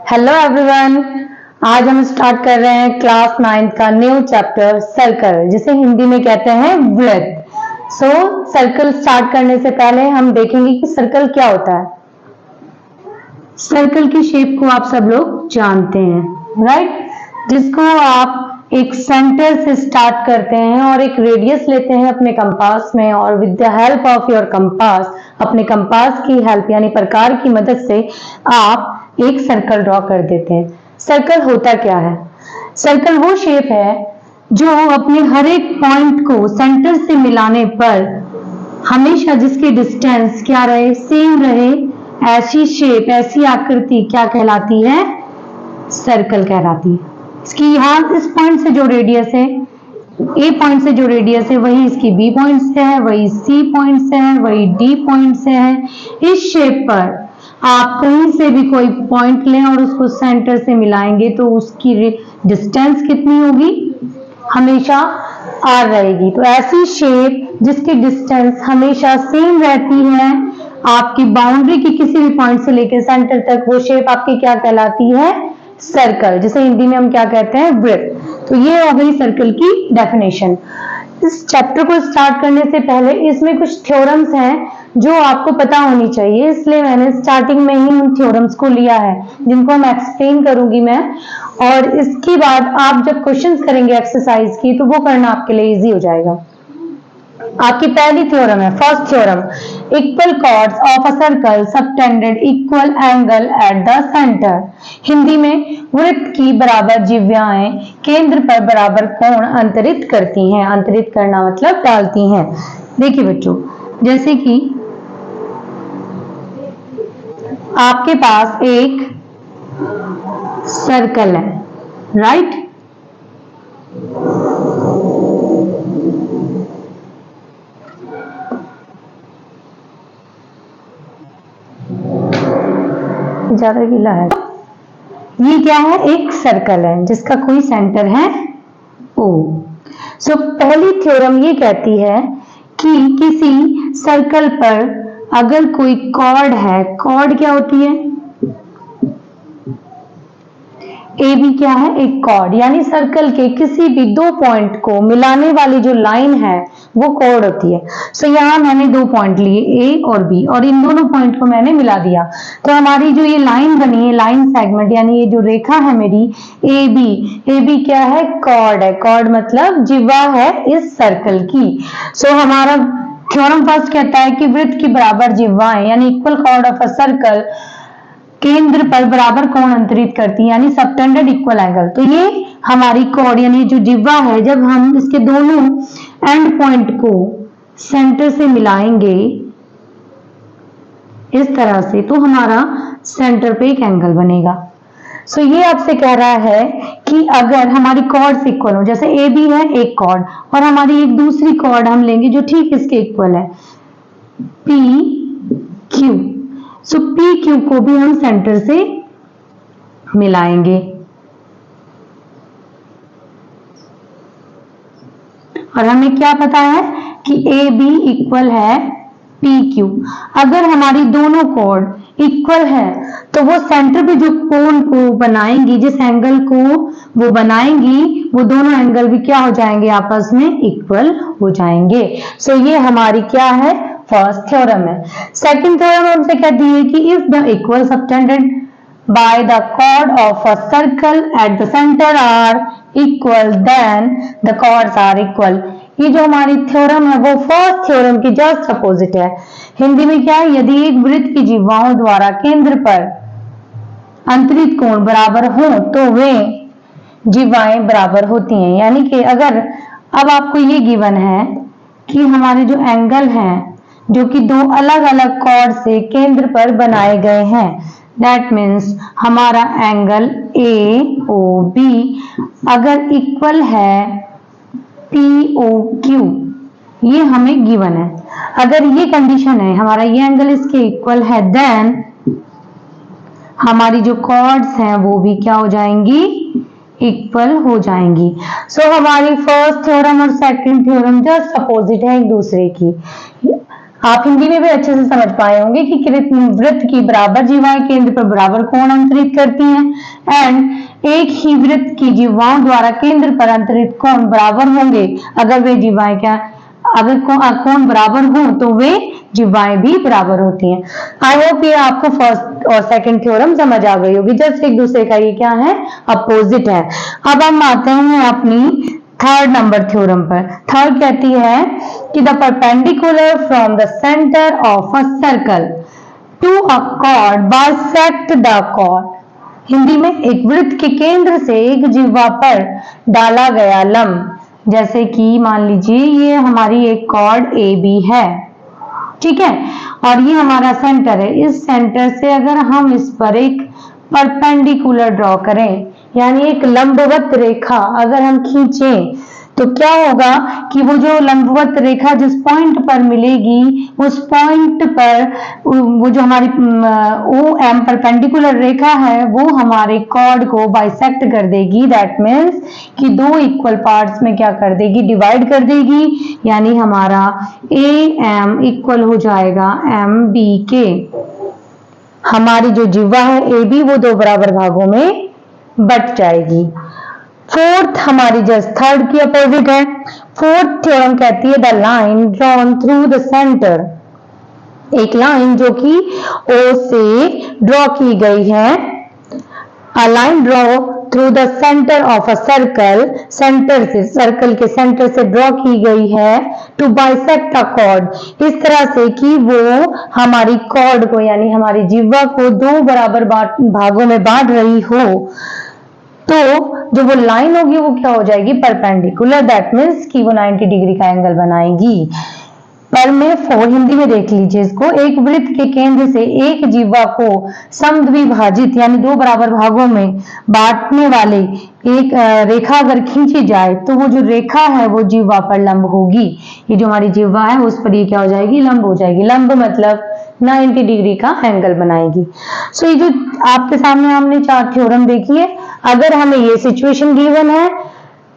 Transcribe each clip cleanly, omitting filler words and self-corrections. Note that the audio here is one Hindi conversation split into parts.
Hello everyone. आज हम स्टार्ट कर रहे हैं क्लास 9 का न्यू चैप्टर सर्कल, जिसे हिंदी में कहते हैं वृत्त। सर्कल स्टार्ट करने से पहले हम देखेंगे कि सर्कल क्या होता है। सर्कल की शेप को आप सब लोग जानते हैं, राइट? जिसको आप एक सेंटर से स्टार्ट करते हैं और एक रेडियस लेते हैं अपने कंपास में, और with the help of your compass, अपने कंपास की हेल्प यानी प्रकार की मदद से आप एक सर्कल ड्रॉ कर देते हैं। सर्कल होता क्या है? सर्कल वो शेप है जो अपने हर एक पॉइंट को सेंटर से मिलाने पर हमेशा जिसकी डिस्टेंस क्या रहे, सेम रहे, ऐसी शेप, ऐसी आकृति क्या कहलाती है? सर्कल कहलाती है। इसकी यहाँ इस पॉइंट से जो रेडियस है, ए पॉइंट से जो रेडियस है, वही इसकी बी पॉइंट से है, वही सी पॉइंट से है, वही डी पॉइंट से है। इस शेप पर आप कहीं से भी कोई पॉइंट लें और उसको सेंटर से मिलाएंगे तो उसकी डिस्टेंस कितनी होगी? हमेशा आर रहेगी। तो ऐसी शेप जिसकी डिस्टेंस हमेशा सेम रहती है, आपकी बाउंड्री की किसी भी पॉइंट से लेकर सेंटर तक, वो शेप आपकी क्या कहलाती है? सर्कल, जिसे हिंदी में हम क्या कहते हैं? वृत्त। तो ये हो गई सर्कल की डेफिनेशन। इस चैप्टर को स्टार्ट करने से पहले इसमें कुछ थ्योरम्स हैं जो आपको पता होनी चाहिए, इसलिए मैंने स्टार्टिंग में ही उन थ्योरम्स को लिया है, जिनको हम एक्सप्लेन करूंगी मैं। और इसके बाद आप जब क्वेश्चंस करेंगे एक्सरसाइज की, तो वो करना आपके लिए इजी हो जाएगा। आपकी पहली थ्योरम है, first theorem, equal chords of a circle subtended equal angle at the centre. Hindi में वृत्त की बराबर जिह्वाएं केंद्र पर बराबर कोण अंतरित करती हैं। अंतरित करना मतलब डालती हैं। देखिए बच्चों, जैसे कि आपके पास एक सर्कल है, राइट? ज्यादा गीला है। ये क्या है? एक सर्कल है जिसका कोई सेंटर है O। पहली थ्योरम ये कहती है कि किसी सर्कल पर अगर कोई कॉर्ड है, कॉर्ड क्या होती है? ए बी क्या है? एक कॉर्ड, यानी सर्कल के किसी भी दो पॉइंट को मिलाने वाली जो लाइन है वो कॉर्ड होती है। यहाँ मैंने दो पॉइंट लिए, ए और बी, और इन दोनों पॉइंट को मैंने मिला दिया, तो हमारी जो ये लाइन बनी है, लाइन सेगमेंट, यानी ये जो रेखा है मेरी ए बी क्या है? कॉर्ड है। कॉर्ड मतलब जिह्वा है इस सर्कल की। हमारा थ्योरम फर्स्ट कहता है कि वृत्त की बराबर जिह्वाएं यानी equal chord of a circle केंद्र पर बराबर कोण अंतरित करती है, यानी सबटेंडेड इक्वल एंगल। तो ये हमारी कॉर्ड यानी जो जिह्वा है, जब हम इसके दोनों एंड पॉइंट को सेंटर से मिलाएंगे इस तरह से, तो हमारा सेंटर पे एक एंगल बनेगा। ये आपसे कह रहा है कि अगर हमारी कॉर्ड्स इक्वल हो, जैसे ए बी है एक कॉर्ड, और हमारी एक दूसरी कॉर्ड हम लेंगे जो ठीक इसके इक्वल है, पी क्यू। पी क्यू को भी हम सेंटर से मिलाएंगे, और हमें क्या पता है कि ए बी इक्वल है पी क्यू। अगर हमारी दोनों कॉर्ड इक्वल है तो वो सेंटर पे जो कोण को बनाएंगी, जिस एंगल को वो बनाएंगी, वो दोनों एंगल भी क्या हो जाएंगे? आपस में इक्वल हो जाएंगे। ये हमारी क्या है? फर्स्ट थ्योरम है। सेकंड थ्योरम हमसे कहती है कि if the equal subtended by the chord of a circle at the centre are equal, then the chords are equal. ये जो हमारी थ्योरम है वो फर्स्ट थ्योरम की जस्ट अपोजिट है। हिंदी में क्या है? यदि एक वृत्त की जिह्वाओं द्वारा केंद्र पर अंतरित कोण बराबर हो तो वे जिह्वाएं बराबर होती हैं। यानी कि अगर अब आपको ये गिवन है कि हमारे जो एंगल हैं, जो कि दो अलग अलग कॉर्ड से केंद्र पर बनाए गए हैं, दैट मीन्स हमारा एंगल ए ओ बी अगर इक्वल है पी ओ क्यू, ये हमें गिवन है। अगर ये कंडीशन है, हमारा ये एंगल इसके इक्वल है, देन हमारी जो कॉर्ड्स हैं वो भी क्या हो जाएंगी? इक्वल हो जाएंगी। हमारी फर्स्ट थ्योरम और सेकंड थ्योरम जस्ट अपोजिट है एक दूसरे की। आप हिंदी में भी अच्छे से समझ पाए होंगे कि वृत्त की बराबर जीवाएं केंद्र पर बराबर कोण अंतरित करती हैं एंड एक ही वृत्त की जीवाओं द्वारा केंद्र पर अंतरित कोण बराबर होंगे। अगर वे जीवाएं अगर कोण बराबर हो तो वे जीवाएं भी बराबर होती हैं। आई होप ये आपको फर्स्ट और सेकंड थ्योरम समझ आ गई होगी। जस्ट एक दूसरे का ये क्या है, अपोजिट है। अब हम आते हैं अपनी थर्ड नंबर थ्योरम पर। थर्ड कहती है कि the perpendicular from the centre of a circle to a chord bisect the chord. Hindi में एक वृत्त के केंद्र से एक जिह्वा पर डाला गया लंब, जैसे कि मान लीजिए ये हमारी एक कॉर्ड ए बी है, ठीक है, और ये हमारा सेंटर है। इस सेंटर से अगर हम इस पर एक परपेंडिकुलर ड्रॉ करें, यानी एक लंबवत रेखा अगर हम खींचें, तो क्या होगा कि वो जो लंबवत रेखा जिस पॉइंट पर मिलेगी उस पॉइंट पर वो जो हमारी ओ एम परपेंडिकुलर रेखा है वो हमारे कॉर्ड को बाइसेक्ट कर देगी। दैट मीन्स कि दो इक्वल पार्ट्स में क्या कर देगी, डिवाइड कर देगी, यानी हमारा ए एम इक्वल हो जाएगा एम बी के। हमारी जो जिह्वा है ए बी वो दो बराबर भागों में बट जाएगी। फोर्थ हमारी जस्ट थर्ड की अपोजिट है। फोर्थ थ्योरम कहती है the line drawn through the centre, एक लाइन जो कि ओ से ड्रॉ की गई है, a line draw through the centre of a circle, centre से सर्कल के सेंटर से ड्रॉ की गई है टू बाइसेक्ट अ कॉर्ड, इस तरह से कि वो हमारी कॉर्ड को यानी हमारी जिह्वा को दो बराबर भागों में बांट रही हो। तो जो वो लाइन होगी वो क्या हो जाएगी, परपेंडिकुलर। दैट मीन्स कि वो 90 डिग्री का एंगल बनाएगी। पर में फोर हिंदी में देख लीजिए इसको। एक वृत्त के केंद्र से एक जिह्वा को समद्विभाजित यानी दो बराबर भागों में बांटने वाले एक रेखा अगर खींची जाए तो वो जो रेखा है वो जिह्वा पर लंब होगी। ये जो हमारी जिह्वा है उस पर ये क्या हो जाएगी, लंब हो जाएगी। लंब मतलब 90 डिग्री का एंगल बनाएगी। सो ये जो आपके सामने हमने चार थ्योरम देखी है, अगर हमें ये सिचुएशन गिवन है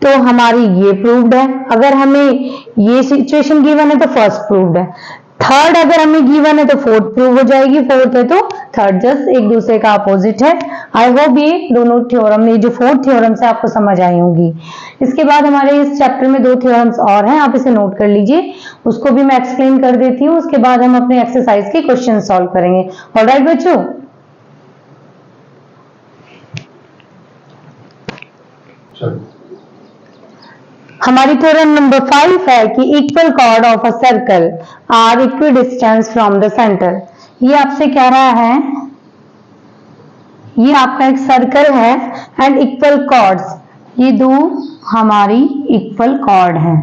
तो हमारी ये प्रूव्ड है, अगर हमें ये सिचुएशन गिवन है तो फर्स्ट प्रूव्ड है, थर्ड अगर हमें गिवन है तो फोर्थ प्रूव हो जाएगी, फोर्थ है तो थर्ड, जस्ट एक दूसरे का अपोजिट है। आई होप ये दोनों थ्योरम, ये जो फोर्थ थ्योरम से आपको समझ आई होंगी। इसके बाद हमारे इस चैप्टर में दो थ्योरम्स और हैं, आप इसे नोट कर लीजिए, उसको भी मैं एक्सप्लेन कर देती हूँ। उसके बाद हम अपने एक्सरसाइज के क्वेश्चन सॉल्व करेंगे। ऑलराइट बच्चों, हमारी थ्योरम नंबर 5 है कि equal chord of a circle are equidistance from the centre. ये आपसे कह रहा है, ये आपका एक सर्कल है एंड इक्वल कॉर्ड्स, ये दो हमारी इक्वल कॉर्ड हैं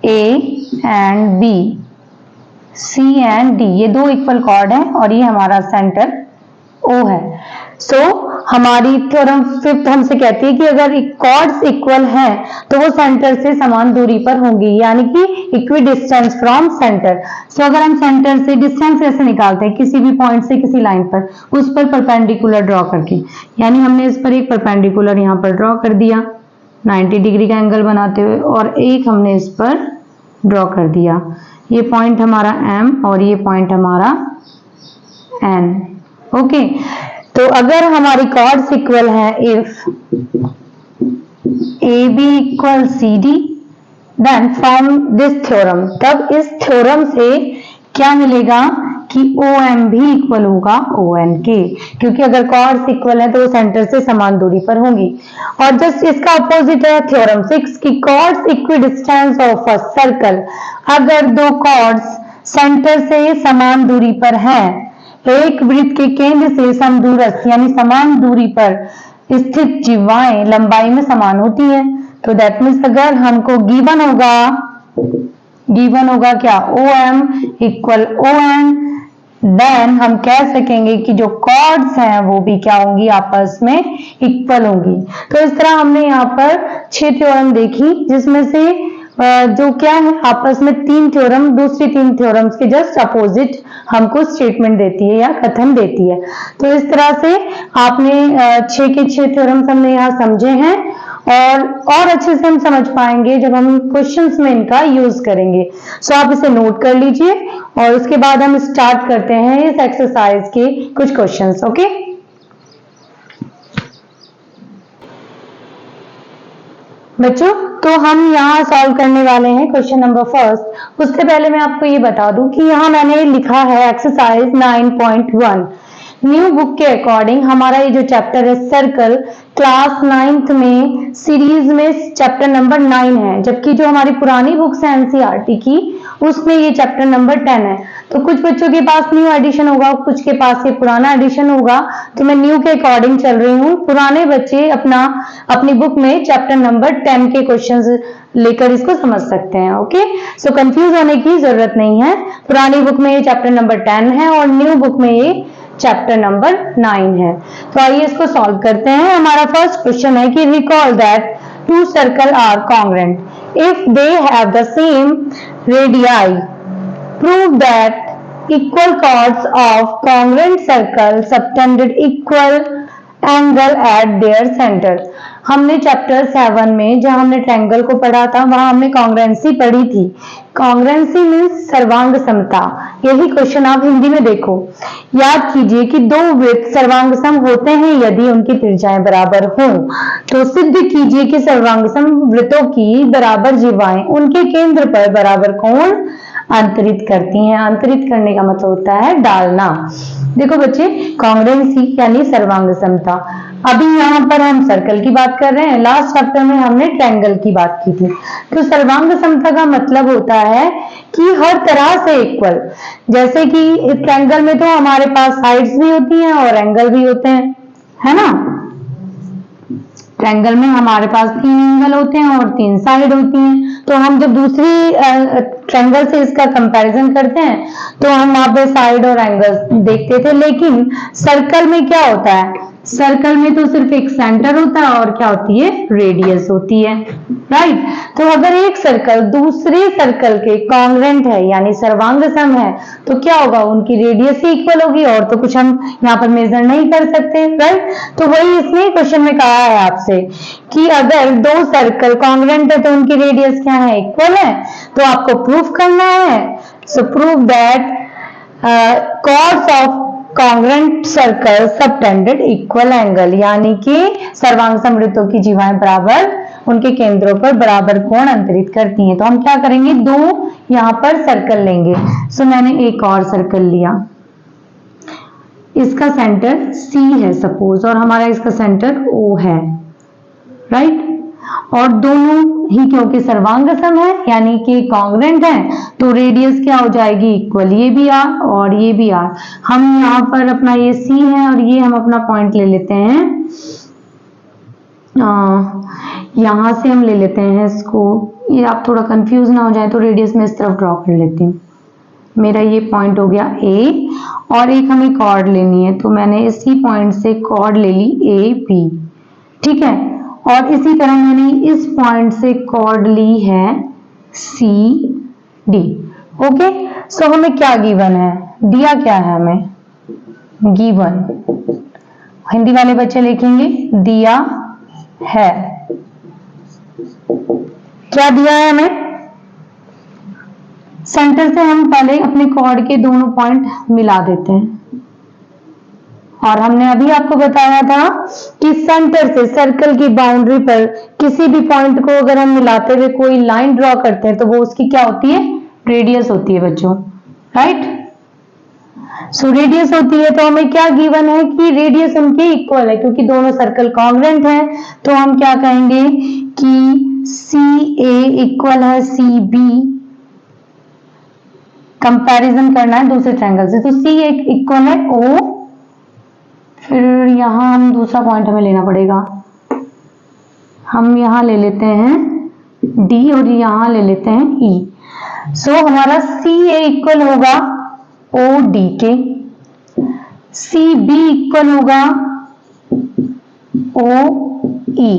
A and B, C and D, ये दो इक्वल कॉर्ड हैं और ये हमारा सेंटर ओ है। सो हमारी थ्योरम फिफ्थ हमसे कहती है कि अगर कॉर्ड्स इक्वल हैं तो वो सेंटर से समान दूरी पर होंगी, यानी कि इक्वी डिस्टेंस फ्रॉम सेंटर। सो अगर हम सेंटर से डिस्टेंस ऐसे निकालते हैं किसी भी पॉइंट से किसी लाइन पर, उस पर परपेंडिकुलर ड्रॉ करके, यानी हमने इस पर एक परपेंडिकुलर यहाँ पर ड्रॉ कर दिया 90 डिग्री का एंगल बनाते हुए, और एक हमने इस पर ड्रॉ कर दिया, ये पॉइंट हमारा M और ये पॉइंट हमारा N। ओके, तो अगर हमारी कॉर्ड्स इक्वल है, if A B equal C D, then from this theorem, तब इस थ्योरम से क्या मिलेगा कि ओ एम भी इक्वल होगा ओ एन के, क्योंकि अगर कॉर्ड्स इक्वल है तो वो सेंटर से समान दूरी पर होंगी। और जस्ट इसका अपोजिट है थ्योरम 6 की chords equidistance of a circle, अगर दो कॉर्ड्स सेंटर से समान दूरी पर हैं, एक वृत्त के केंद्र से समदूरस्थ यानी समान दूरी पर स्थित जिह्वाएं लंबाई में समान होती हैं, तो दैट मीन्स अगर हमको गिवन होगा क्या, O M equal O N, then हम कह सकेंगे कि जो कॉर्ड्स हैं वो भी क्या होंगी, आपस में इक्वल होंगी। तो इस तरह हमने यहाँ पर 6 थ्योरम देखी, जिसमें से जो क्या है आपस में 3 थ्योरम दूसरी 3 थ्योरम्स के जस्ट अपोजिट हमको स्टेटमेंट देती है या कथन देती है। तो इस तरह से आपने 6 के 6 थ्योरम्स हमने यहाँ समझे हैं, और अच्छे से हम समझ पाएंगे जब हम क्वेश्चंस में इनका यूज करेंगे। सो आप इसे नोट कर लीजिए और उसके बाद हम स्टार्ट करते हैं इस एक्सरसाइज के कुछ क्वेश्चंस। ओके, बच्चों, तो हम यहाँ सॉल्व करने वाले हैं क्वेश्चन नंबर फर्स्ट। उससे पहले मैं आपको ये बता दूं कि यहाँ मैंने लिखा है एक्सरसाइज 9.1। न्यू बुक के अकॉर्डिंग हमारा ये जो चैप्टर है सर्कल, क्लास 9th में सीरीज में चैप्टर नंबर 9 है, जबकि जो हमारी पुरानी बुक्स है एनसीईआरटी की उसमें ये चैप्टर नंबर 10 है। तो कुछ बच्चों के पास न्यू एडिशन होगा, कुछ के पास ये पुराना एडिशन होगा, तो मैं न्यू के अकॉर्डिंग चल रही हूँ। पुराने बच्चे अपनी बुक में चैप्टर नंबर 10 के क्वेश्चंस लेकर इसको समझ सकते हैं। ओके, सो कंफ्यूज होने की जरूरत नहीं है। पुरानी बुक में ये चैप्टर नंबर 10 है और न्यू बुक में ये चैप्टर नंबर 9 है। तो आइए इसको सॉल्व करते हैं। हमारा फर्स्ट क्वेश्चन है कि recall that two circle are congruent if they have the same radii, prove that equal chords of congruent circle subtended equal angle at their center। हमने चैप्टर 7 में जहां हमने ट्रायंगल को पढ़ा था वहां हमने कॉन्ग्रुएंसी पढ़ी थी। कॉन्ग्रुएंसी मीन्स सर्वांग समता। यही क्वेश्चन आप हिंदी में देखो। याद कीजिए कि दो वृत्त सर्वांग सम होते हैं यदि उनकी त्रिज्याएं बराबर हों। तो सिद्ध कीजिए कि सर्वांग सम वृत्तों की बराबर जिह्वाएं उनके केंद्र पर बराबर कोण अंतरित करती हैं। अंतरित करने का मतलब होता है डालना। देखो बच्चे, कॉन्ग्रुएंसी यानी सर्वांग समता। अभी यहाँ पर हम सर्कल की बात कर रहे हैं, लास्ट चैप्टर में हमने ट्रायंगल की बात की थी। तो सर्वांग समता का मतलब होता है कि हर तरह से इक्वल। जैसे कि ट्रायंगल में तो हमारे पास साइड्स भी होती हैं और एंगल भी होते हैं, है ना। ट्रायंगल में हमारे पास 3 एंगल होते हैं और 3 साइड होती हैं। तो हम जब दूसरी ट्रायंगल से इसका कंपैरिजन करते हैं तो हम वहां पे साइड और एंगल देखते थे, लेकिन सर्कल में क्या होता है, सर्कल में तो सिर्फ एक सेंटर होता है और क्या होती है, रेडियस होती है, राइट। तो अगर एक सर्कल दूसरे सर्कल के कॉन्ग्रुएंट है यानी सर्वांग सम है तो क्या होगा, उनकी रेडियस ही इक्वल होगी और तो कुछ हम यहाँ पर मेजर नहीं कर सकते, राइट। तो वही इसने क्वेश्चन में कहा है आपसे कि अगर दो सर्कल कॉन्ग्रुएंट है तो उनकी रेडियस क्या है, इक्वल है। तो आपको प्रूफ करना है। सो prove that chords of congruent circle subtended equal angle, यानी कि सर्वांग समवृत्तों की जिह्वाएं बराबर उनके केंद्रों पर बराबर कोण अंतरित करती हैं। तो हम क्या करेंगे, दो यहाँ पर सर्कल लेंगे। सो मैंने एक और सर्कल लिया, इसका सेंटर C है सपोज और हमारा इसका सेंटर O है, राइट। और दोनों ही क्योंकि सर्वांग सम है यानी कि कॉन्ग्रुएंट है तो रेडियस क्या हो जाएगी, इक्वल। ये भी R और ये भी R। हम यहाँ पर अपना ये C है और ये हम अपना पॉइंट ले लेते हैं, यहाँ से हम ले लेते हैं इसको। ये आप थोड़ा कंफ्यूज ना हो जाए तो रेडियस में इस तरफ ड्रॉ कर लेती हूँ। मेरा ये पॉइंट हो गया A और एक हमें कॉर्ड लेनी है, तो मैंने इसी पॉइंट से कॉर्ड ले ली AB, ठीक है। और इसी तरह मैंने इस पॉइंट से कॉर्ड ली है CD। ओके, सो हमें क्या गिवन है, दिया क्या है हमें, गिवन। हिंदी वाले बच्चे लिखेंगे दिया है। क्या दिया है हमें, सेंटर से हम पहले अपने कॉर्ड के दोनों पॉइंट मिला देते हैं। और हमने अभी आपको बताया था कि सेंटर से सर्कल की बाउंड्री पर किसी भी पॉइंट को अगर हम मिलाते हुए कोई लाइन ड्रॉ करते हैं तो वो उसकी क्या होती है, रेडियस होती है बच्चों, राइट। सो रेडियस होती है। तो हमें क्या गिवन है कि रेडियस उनके इक्वल है, क्योंकि दोनों सर्कल कॉन्ग्रुएंट हैं। तो हम क्या कहेंगे कि CA इक्वल है CB। कंपैरिजन करना है दूसरे ट्रायंगल से, तो C इक्वल है O। फिर यहां हम दूसरा पॉइंट हमें लेना पड़ेगा, हम यहां ले लेते हैं D और यहां ले लेते हैं E। सो हमारा CA इक्वल होगा OD के, CB इक्वल होगा OE,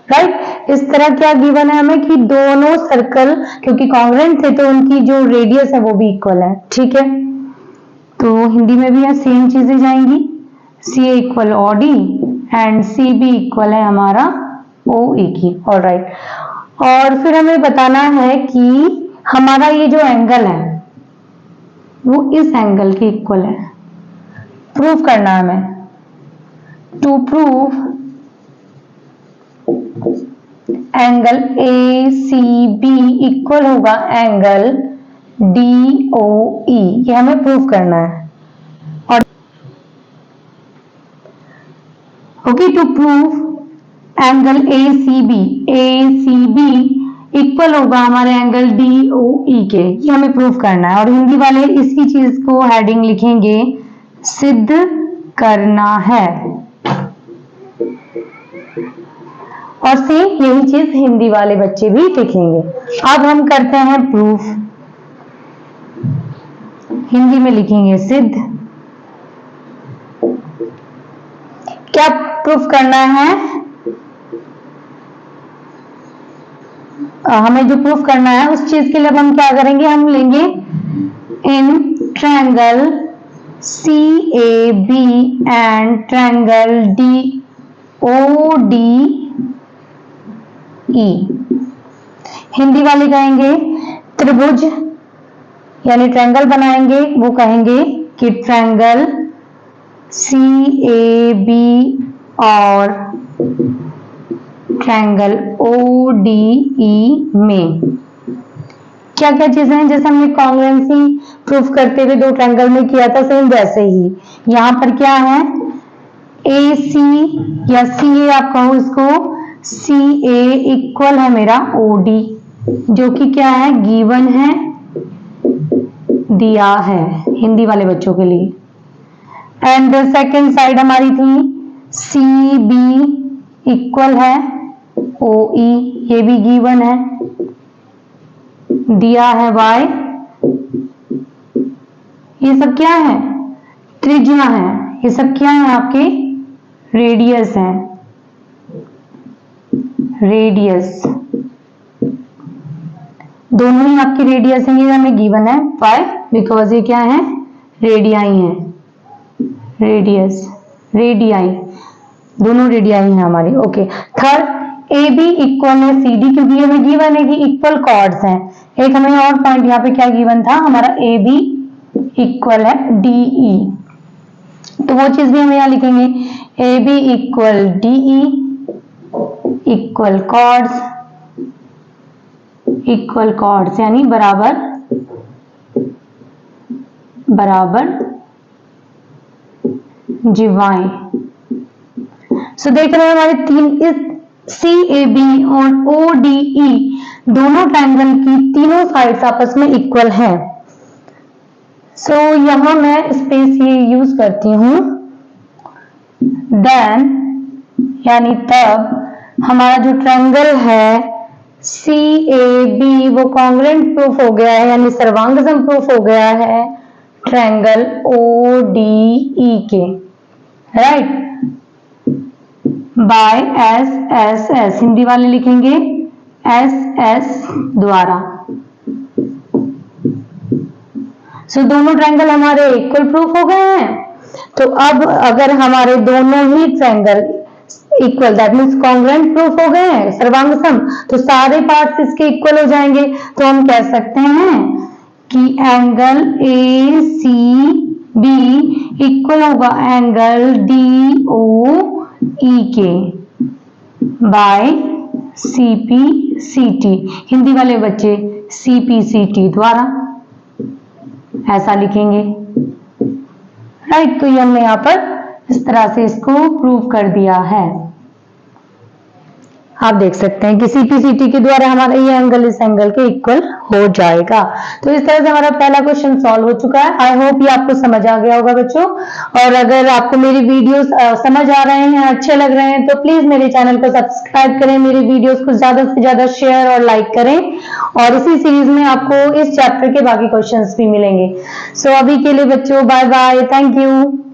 राइट। इस तरह क्या गिवन है हमें कि दोनों सर्कल क्योंकि कॉन्ग्रुएंट थे तो उनकी जो रेडियस है वो भी इक्वल है, ठीक है। तो हिंदी में भी है सेम चीजें जाएंगी, CA equal OD and CB equal है हमारा OE की। ऑलराइट, और फिर हमें बताना है कि हमारा ये जो एंगल है वो इस एंगल के इक्वल है। प्रूव करना है हमें। To prove angle ACB equal होगा एंगल DOE, ये हमें प्रूव करना है। और okay, to prove angle ACB equal होगा हमारे एंगल DOE के, ये हमें प्रूव करना है। और हिंदी वाले इसी चीज को हेडिंग लिखेंगे सिद्ध करना है, और सेम यही चीज हिंदी वाले बच्चे भी लिखेंगे। अब हम करते हैं प्रूफ। हिंदी में लिखेंगे सिद्ध। क्या प्रूफ करना है? हमें जो प्रूफ करना है उस चीज के लिए अब हम क्या करेंगे, हम लेंगे in triangle CAB and triangle DODE। Hindi वाले कहेंगे त्रिभुज यानी ट्रायंगल बनाएंगे, वो कहेंगे कि ट्रायंगल CAB और ट्रायंगल ODE में क्या क्या चीजें हैं, जैसे हमने कॉन्ग्रुएंसी प्रूफ करते हुए दो ट्रायंगल में किया था, सेम वैसे ही यहां पर क्या है, AC या CA आप कहो इसको, CA इक्वल है मेरा OD, जो कि क्या है, गिवन है, दिया है हिंदी वाले बच्चों के लिए। एंड सेकेंड साइड हमारी थी CB इक्वल है OE, ये भी गिवन है, दिया है Y। ये सब क्या है, त्रिज्या है, ये सब क्या है आपके रेडियस है, रेडियस दोनों ही आपके रेडियस है, ये हमें गिवन है 5 बिकॉज ये क्या है, रेडियाई है, रेडियस रेडियाई दोनों रेडियाई है हमारी। ओके, थर्ड AB इक्वल है CD, क्योंकि हमें गिवन है कि इक्वल कॉर्ड्स हैं। एक हमें और पॉइंट यहाँ पे क्या गिवन था, हमारा AB इक्वल है DE, तो वो चीज भी हम यहाँ लिखेंगे AB equal DE equal chords यानी बराबर बराबर जिवाएं। सो देख रहे हैं हमारे तीन, इस CAB और ODE दोनों ट्रायंगल की तीनों साइड्स आपस में इक्वल हैं। सो यहां मैं स्पेस ये यूज करती हूं, देन यानी तब हमारा जो ट्रायंगल है CAB वो कॉन्ग्रुएंट प्रूफ हो गया है, यानी सर्वांगसम प्रूफ हो गया है ट्रायंगल ODE के, राइट, बाय SSS, हिंदी वाले लिखेंगे SS द्वारा। सो दोनों ट्रायंगल हमारे इक्वल प्रूफ हो गए हैं। तो अब अगर हमारे दोनों ही triangle equal, that means congruent proof हो गए हैं, सर्वांगसम, तो सारे पार्ट्स इसके इक्वल हो जाएंगे। तो हम कह सकते हैं कि एंगल ACB इक्वल होगा एंगल DOE के बाय CPCT, हिंदी वाले बच्चे CPCT द्वारा ऐसा लिखेंगे, राइट। तो ये हमने यहाँ पर इस तरह से इसको प्रूव कर दिया है। आप देख सकते हैं कि CPCT के द्वारा हमारा ये एंगल इस एंगल के इक्वल हो जाएगा। तो इस तरह से हमारा पहला क्वेश्चन सॉल्व हो चुका है। आई होप ये आपको समझ आ गया होगा बच्चों, और अगर आपको मेरी वीडियोस समझ आ रहे हैं, अच्छे लग रहे हैं, तो प्लीज मेरे चैनल को सब्सक्राइब करें, मेरी वीडियोस को ज्यादा से ज्यादा शेयर और लाइक करें, और इसी सीरीज में आपको इस चैप्टर के बाकी क्वेश्चंस भी मिलेंगे। सो अभी के लिए बच्चों बाय बाय, थैंक यू।